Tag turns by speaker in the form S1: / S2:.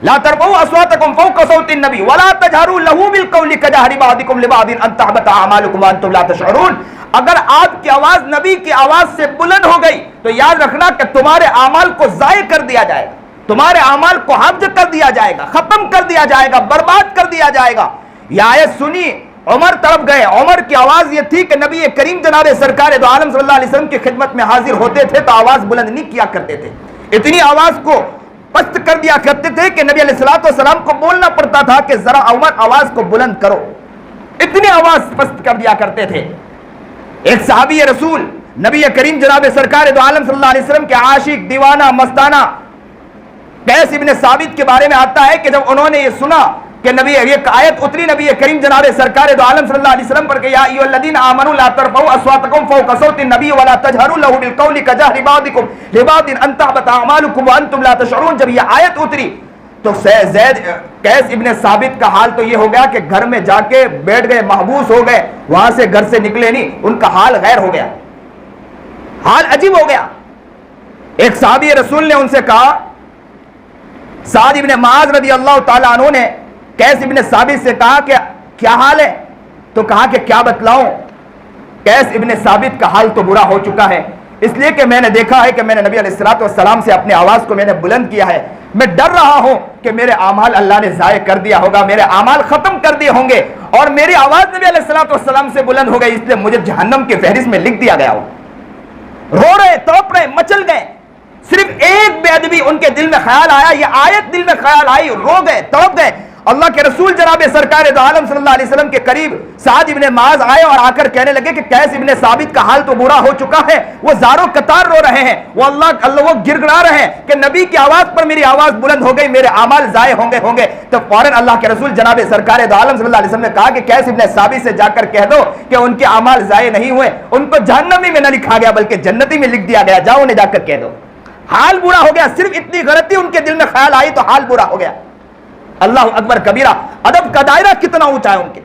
S1: لا ترفعوا اصواتکم فوق صوت النبی ولا تجهروا له بالقول كجهر بعضکم لبعض ان تحبط اعمالکم وانتم لا تشعرون. اگر آپ کی آواز نبی کی آواز سے بلند ہو گئی تو یاد رکھنا کہ تمہارے اعمال کو ضائع کر دیا جائے گا، تمہارے اعمال کو حبس کر دیا جائے گا، ختم کر دیا جائے گا، برباد کر دیا جائے گا. یہ آیت سنی، عمر طرف گئے. عمر کی آواز یہ تھی کہ نبی کریم جناب سرکار دو عالم صلی اللہ علیہ وسلم کی خدمت میں حاضر ہوتے تھے تو آواز بلند نہیں کیا کرتے تھے، اتنی آواز کو پست کر دیا کرتے تھے کہ نبی علیہ الصلوۃ والسلام کو بولنا پڑتا تھا کہ ذرا عمر آواز کو بلند کرو، اتنی آواز پست کر دیا کرتے تھے. ایک صحابی رسول نبی کریم جناب سرکار دو عالم صلی اللہ علیہ وسلم کے عاشق دیوانہ مستانہ قیس ابن ثابت کے بارے میں آتا ہے کہ جب انہوں نے یہ سنا کہ نبی ایک آیت اتری نبی کریم جناب سرکار دو عالم صلی اللہ علیہ وسلم پر کہ یا ایھا الذین آمنوا لا ترفعوا اصواتکم فوق صوت النبی ولا تجهروا له بالقول كجهر بعضکم لبعض ان تحبط اعمالکم وانتم لا تشعرون. جب یہ آیت اتری تو زید قیس ابن ثابت کا حال تو یہ ہو گیا کہ گھر میں جا کے بیٹھ گئے، محبوس ہو گئے، وہاں سے گھر سے نکلے نہیں. ان کا حال غیر ہو گیا، حال عجیب ہو گیا. ایک صحابی رسول نے ان سے کہا، سعد ابن معاذ رضی اللہ تعالیٰ عنہ نے قیس ابن ثابت سے کہا کہ کیا حال ہے؟ تو کہا کہ کیا بتلاؤں، قیس ابن ثابت کا حال تو برا ہو چکا ہے، اس لیے کہ میں نے دیکھا ہے کہ میں نے نبی علیہ الصلوۃ والسلام سے اپنی آواز کو میں نے بلند کیا ہے، میں ڈر رہا ہوں کہ میرے اعمال اللہ نے ضائع کر دیا ہوگا، میرے اعمال ختم کر دیے ہوں گے اور میری آواز نبی علیہ الصلوۃ والسلام سے بلند ہو گئی، اس لیے مجھے جہنم کی فہرست میں لکھ دیا گیا ہو. رو رہے، تڑپ رہے، مچل گئے. صرف ایک بے ادبی ان کے دل میں خیال آیا، یہ آیت دل میں خیال آئی، رو گئے، تڑپ گئے. اللہ کے رسول جناب سرکار دو عالم صلی اللہ علیہ وسلم کے قریب سعد ابن معاذ آئے اور آ کر کہنے لگے کہ قیس ابن ثابت کا حال تو برا ہو چکا ہے، وہ زاروں قطار رو رہے ہیں، وہ وہ گر گڑا رہے ہیں کہ نبی کی آواز پر میری آواز بلند ہو گئی، میرے اعمال ضائع ہوں گے. تو فوراً اللہ کے رسول جناب سرکار دو عالم صلی اللہ علیہ وسلم نے کہا کہ قیس ابن ثابت سے جا کر کہہ دو کہ ان کے اعمال ضائع نہیں ہوئے، ان کو جہنمی میں نہ لکھا گیا بلکہ جنتی میں لکھ دیا گیا، جاؤ انہیں جا کر کہہ دو. حال برا ہو گیا، صرف اتنی غلطی ان کے دل میں خیال آئی تو حال برا ہو گیا. اللہ اکبر کبیرہ. ادب کا دائرہ کتنا اونچا ہے ان کے.